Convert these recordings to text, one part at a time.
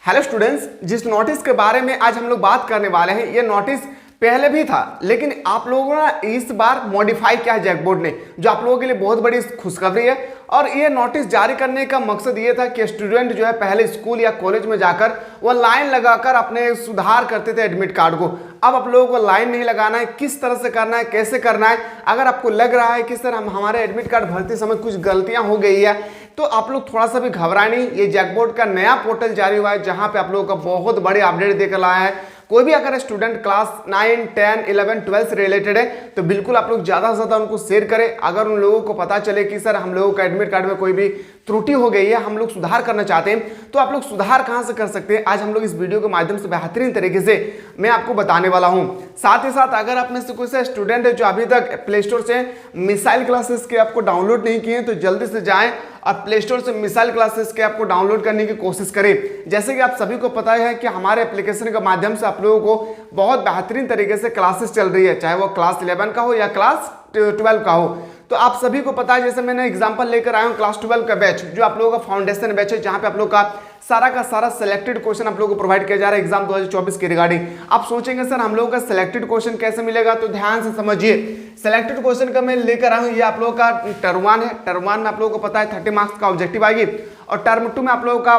Hello students, जिस notice के बारे में आज हम लोग बात करने वाले हैं ये नोटिस पहले भी था, लेकिन आप लोगों ने इस बार मॉडिफाई किया है जैकबोर्ड ने, जो आप लोगों के लिए बहुत बड़ी खुशखबरी है। और ये नोटिस जारी करने का मकसद ये था कि स्टूडेंट जो है पहले स्कूल या कॉलेज में जाकर वो लाइन लगाकर अपने सुधार करते थे एडमिट कार्ड को। अब आप लोगों को लाइन नहीं लगाना है, किस तरह से करना है, कैसे करना है। अगर आपको लग रहा है कि सर हमारे एडमिट कार्ड भरते समय कुछ गलतियां हो गई है, तो आप लोग थोड़ा सा भी घबराए नहीं। ये जैकबोर्ड का नया पोर्टल जारी हुआ है जहां पे आप लोगों का बहुत बड़े अपडेट देकर लाया है। कोई भी अगर स्टूडेंट क्लास 9, 10, 11, 12 से रिलेटेड है तो बिल्कुल आप लोग ज़्यादा से ज़्यादा उनको शेयर करें। अगर उन लोगों को पता चले कि सर हम लोगों का एडमिट कार्ड में कोई भी त्रुटि हो गई है, हम लोग सुधार करना चाहते हैं, तो आप लोग सुधार कहां से कर सकते हैं, आज हम लोग इस वीडियो के माध्यम से बेहतरीन तरीके से मैं आपको बताने वाला हूं। साथ ही साथ अगर आप में से कोई सा स्टूडेंट है जो अभी तक प्ले स्टोर से मिसाइल क्लासेस के आपको डाउनलोड नहीं किए तो जल्दी से जाएं और प्ले स्टोर से मिसाइल क्लासेस के आपको डाउनलोड करने की कोशिश करें। जैसे कि आप सभी को पता है कि हमारे एप्लीकेशन के माध्यम से आप लोगों को बहुत बेहतरीन तरीके से क्लासेस चल रही है, चाहे वो क्लास 11 का हो या क्लास 12 का हो। तो आप सभी को पता है, जैसे मैंने एग्जांपल लेकर आया हूं क्लास 12 का बैच, जो आप लोगों का फाउंडेशन बैच है, जहां पे आप लोगों का सारा सिलेक्टेड क्वेश्चन आप लोगों को प्रोवाइड किया जा रहा है एग्जाम 2024 के रिगार्डिंग। आप सोचेंगे सर हम लोगों का सिलेक्टेड क्वेश्चन कैसे मिलेगा, तो ध्यान से समझिए। सिलेक्टेड क्वेश्चन का मैं लेकर आया हूं, ये आप लोगों का टर्म 1 है। टर्म 1 में आप लोगों को पता है 30 मार्क्स का ऑब्जेक्टिव आएगी और टर्म 2 में आप लोगों का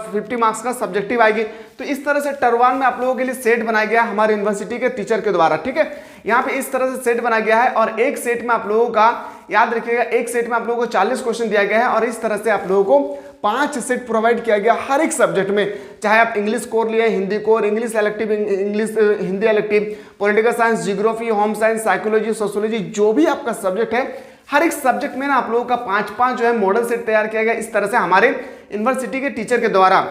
50 मार्क्स का सब्जेक्टिव आएगी। तो इस तरह से टर्म 1 में आप लोगों के लिए सेट बनाया गया हमारे यूनिवर्सिटी के टीचर के द्वारा, ठीक है। यहाँ पे इस तरह से सेट बनाया गया है और एक सेट में आप लोगों का, याद रखिएगा, एक सेट में आप लोगों को 40 क्वेश्चन दिया गया है और इस तरह से आप लोगों को 5 सेट प्रोवाइड किया गया हर एक सब्जेक्ट में। चाहे आप इंग्लिश कोर लिए, Hindi core, English elective, English Hindi elective, political science, geography, home science, psychology, sociology, जो भी आपका सब्जेक्ट है, हर एक सब्जेक्ट में ना आप लोगों का 5-5 जो है मॉडल सेट तैयार किया गया इस तरह से हमारे यूनिवर्सिटी के टीचर के द्वारा।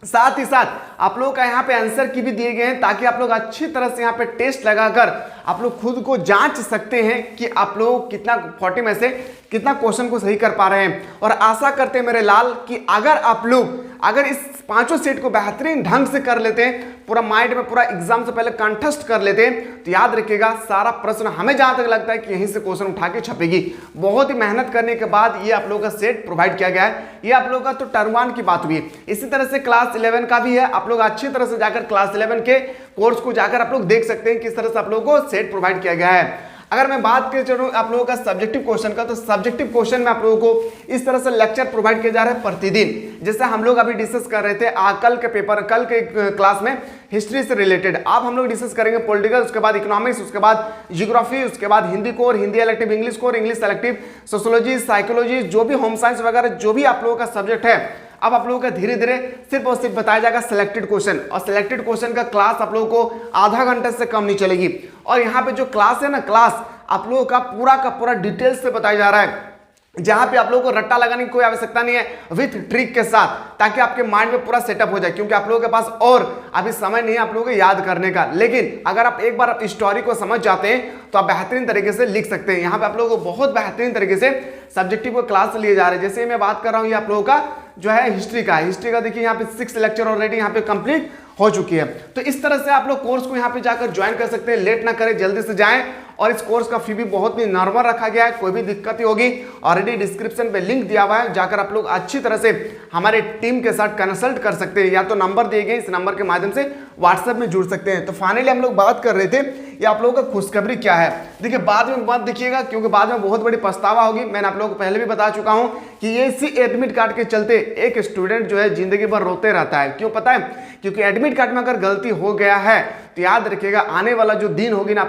साथ ही साथ आप लोगों का यहाँ पे आंसर की भी दिए गए हैं ताकि आप लोग अच्छी तरह से यहाँ पे टेस्ट लगाकर आप लोग खुद को जांच सकते हैं कि आप लोग कितना 40 में से कितना क्वेश्चन को सही कर पा रहे हैं। और आशा करते हैं मेरे लाल कि अगर आप लोग इस 5 सेट को बेहतरीन ढंग से कर लेते हैं, पूरा माइंड में पूरा एग्जाम से पहले कंठस्थ कर लेते हैं, तो याद रखिएगा सारा प्रश्न हमें जहां तक लगता है कि यहीं से क्वेश्चन उठा के छपेगी। बहुत ही मेहनत करने के बाद ये आप लोगों का सेट प्रोवाइड किया गया है। ये आप लोगों का तो टर्म 1 की बात हुई। इसी तरह से क्लास 11 का भी है, आप लोग अच्छी तरह से जाकर क्लास 11 के कोर्स को जाकर आप लोग देख सकते हैं किस तरह से आप लोगों को सेट प्रोवाइड किया गया है। अगर मैं बात कर चलूं आप लोगों का सब्जेक्टिव क्वेश्चन का, तो सब्जेक्टिव क्वेश्चन में आप लोगों को इस तरह से लेक्चर प्रोवाइड किया जा रहा है प्रतिदिन। जैसे हम लोग अभी डिस्कस कर रहे थे कल के पेपर, कल के क्लास में हिस्ट्री से रिलेटेड, अब हम लोग डिस्कस करेंगे पॉलिटिकल, उसके बाद इकोनॉमिक्स, उसके बाद जियोग्राफी, उसके बाद Hindi core, Hindi elective, English core, English elective, sociology, psychology, जो भी होम साइंस वगैरह जो भी आप लोगों का सब्जेक्ट है, अब आप लोगों का धीरे धीरे सिर्फ और सिर्फ बताया जाएगा सिलेक्टेड क्वेश्चन। और सिलेक्टेड क्वेश्चन का क्लास आप लोगों को आधा घंटे से कम नहीं चलेगी। और यहाँ पे जो क्लास है ना, क्लास आप लोगों का पूरा डिटेल्स से बताया जा रहा है, जहां पे आप लोगों को रट्टा लगाने की कोई आवश्यकता नहीं है, विथ ट्रिक के साथ, ताकि आपके माइंड में पूरा सेटअप हो जाए। क्योंकि आप लोगों के पास और अभी समय नहीं है आप लोगों को याद करने का, लेकिन अगर आप एक बार स्टोरी को समझ जाते हैं तो आप बेहतरीन तरीके से लिख सकते हैं। यहाँ पे आप लोगों को बहुत बेहतरीन तरीके से सब्जेक्टिव को क्लास लिए जा रहे हैं। जैसे मैं बात कर रहा हूँ, ये आप लोगों का जो है हिस्ट्री का देखिए यहाँ पे 6 लेक्चर ऑलरेडी यहाँ पे कंप्लीट हो चुकी है। तो इस तरह से आप लोग कोर्स को यहाँ पे जाकर ज्वाइन कर सकते हैं। लेट ना करें, जल्दी से जाएं। और इस कोर्स का फी भी बहुत ही नॉर्मल रखा गया है, कोई भी दिक्कत ही होगी ऑलरेडी डिस्क्रिप्शन पे लिंक दिया हुआ है, जाकर आप लोग अच्छी तरह से हमारे टीम के साथ कंसल्ट कर सकते हैं, या तो नंबर दिए गए इस नंबर के माध्यम से व्हाट्सएप में जुड़ सकते हैं। तो फाइनली हम लोग बात कर रहे थे ये आप लोगों का खुशखबरी क्या है। देखिए बाद में मत देखिएगा, क्योंकि बाद में बहुत बड़ी पछतावा होगी। मैंने आप लोगों को पहले भी बता चुका हूं कि ये इसी एडमिट कार्ड के चलते एक स्टूडेंट जो है जिंदगी भर रोते रहता है। क्यों पता है? क्योंकि एडमिट कार्ड में अगर गलती हो गया है तो याद रखिएगा आने वाला जो दिन होगी ना,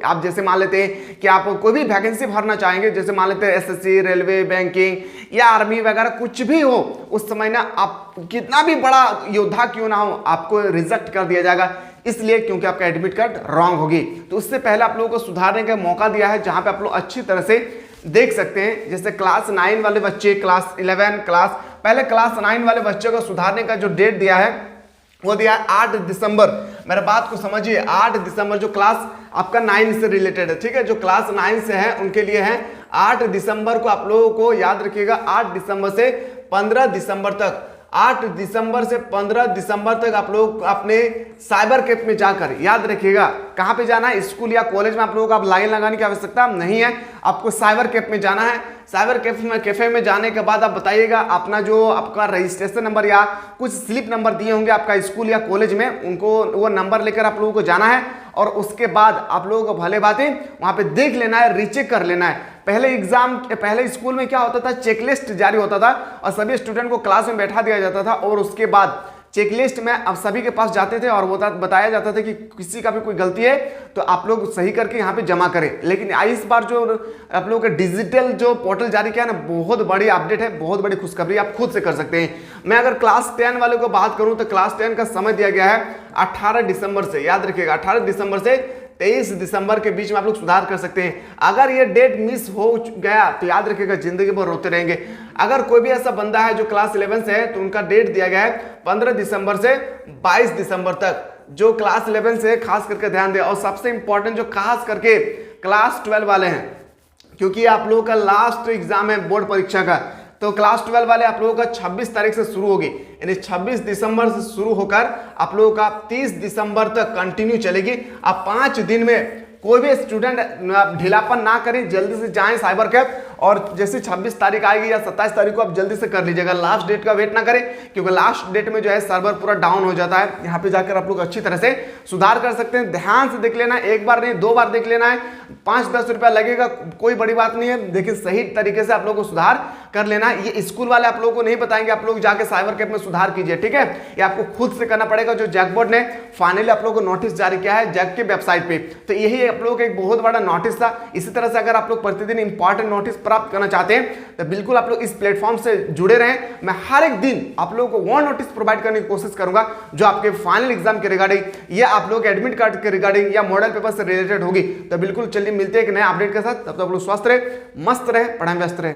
आप जैसे मान लेते हैं कि आप कोई भी वैकेंसी भरना चाहेंगे, जैसे मान लेते हैं एसएससी, रेलवे, बैंकिंग या आर्मी वगैरह कुछ भी हो, उस समय ना आप कितना भी बड़ा योद्धा क्यों ना हो, आपको रिजेक्ट कर दिया जाएगा। इसलिए क्योंकि आपका एडमिट कार्ड रॉन्ग होगी। तो उससे पहले आप लोगों को सुधारने का मौका दिया है, जहां पे आप लोग अच्छी तरह से देख सकते हैं। जैसे क्लास 9 वाले बच्चे, क्लास 11, क्लास 9 वाले बच्चों को सुधारने का जो डेट दिया है वो दिया है 8 दिसंबर। मेरे बात को समझिए, 8 दिसंबर जो क्लास आपका 9 से रिलेटेड है, ठीक है, जो क्लास 9 से है उनके लिए है 8 दिसंबर को। आप लोगों को याद रखिएगा 8 दिसंबर से 15 दिसंबर तक, 8 दिसंबर से 15 दिसंबर तक आप लोग अपने साइबर कैफ में जाकर, याद रखिएगा कहां पे जाना है, स्कूल या कॉलेज में आप लोगों को आप लाइन लगाने की आवश्यकता नहीं है, आपको साइबर कैफ में जाना है। साइबर कैफे में जाने के बाद आप बताइएगा अपना जो आपका रजिस्ट्रेशन नंबर या कुछ स्लिप नंबर दिए होंगे आपका स्कूल या कॉलेज में, उनको वो नंबर लेकर आप लोगों को जाना है और उसके बाद आप लोगों को भले बातें वहां पे देख लेना है, रीचेक कर लेना है। पहले स्कूल में क्या होता था, चेकलिस्ट जारी होता था और सभी स्टूडेंट को क्लास में बैठा दिया जाता था और उसके बाद चेकलिस्ट में अब सभी के पास जाते थे और बताया जाता था कि किसी का भी कोई गलती है तो आप लोग सही करके यहाँ पे जमा करें। लेकिन इस बार जो आप लोगों का डिजिटल जो पोर्टल जारी किया ना, बहुत बड़ी अपडेट है, बहुत बड़ी खुशखबरी, आप खुद से कर सकते हैं। मैं अगर क्लास 10 वाले को बात करूं तो क्लास 10 का समय दिया गया है 18 दिसंबर से, याद रखिएगा 18 दिसंबर से 23 दिसंबर के बीच में आप लोग सुधार कर सकते हैं। अगर ये डेट मिस हो गया तो याद रखिएगा जिंदगी भर रोते रहेंगे। अगर कोई भी ऐसा बंदा है जो क्लास 11 से है तो उनका डेट दिया गया है 15 दिसंबर से 22 दिसंबर तक। जो क्लास 11 से खास करके ध्यान दें, और सबसे इंपॉर्टेंट जो खास करके क्लास 12 वाले हैं, क्योंकि आप लोगों का लास्ट एग्जाम है बोर्ड परीक्षा का, तो क्लास 12 वाले आप लोगों का 26 तारीख से शुरू होगी, यानी 26 दिसंबर से शुरू होकर आप लोगों का 30 दिसंबर तक कंटिन्यू चलेगी। आप 5 दिन में कोई भी स्टूडेंट ढीलापन ना करें, जल्दी से जाएं साइबर कैफ और जैसे 26 तारीख आएगी या 27 तारीख को आप जल्दी से कर लीजिएगा, लास्ट डेट का वेट ना करें, क्योंकि लास्ट डेट में जो है सर्वर पूरा डाउन हो जाता है। यहाँ पे जाकर आप लोग अच्छी तरह से सुधार कर सकते हैं। ध्यान से देख लेना, एक बार नहीं 2 बार देख लेना है, 5-10 रुपया लगेगा, कोई बड़ी बात नहीं है। देखिए सही तरीके से आप लोग को सुधार कर लेना। ये स्कूल वाले आप लोगों को नहीं बताएंगे, आप लोग जाके साइबर कैफ में सुधार कीजिए, ठीक है। ये आपको खुद से करना पड़ेगा। जो जैक बोर्ड ने फाइनली आप लोगों को नोटिस जारी किया है जैक के वेबसाइट पे, तो यही आप लोगों का एक बहुत बड़ा नोटिस था। इसी तरह से अगर आप लोग प्रतिदिन इंपॉर्टेंट नोटिस प्राप्त करना चाहते हैं तो बिल्कुल आप लोग इस प्लेटफॉर्म से जुड़े रहें। मैं हर एक दिन आप लोगों को वो नोटिस प्रोवाइड करने की कोशिश करूंगा जो आपके फाइनल एग्जाम के रिगार्डिंग या आप लोग एडमिट कार्ड के रिगार्डिंग या मॉडल पेपर से रिलेटेड होगी। तो बिल्कुल चलिए मिलते हैं एक नए अपडेट के साथ, तब तक आप लोग स्वस्थ रहे, मस्त रहे, पढ़ाई में व्यस्त रहे।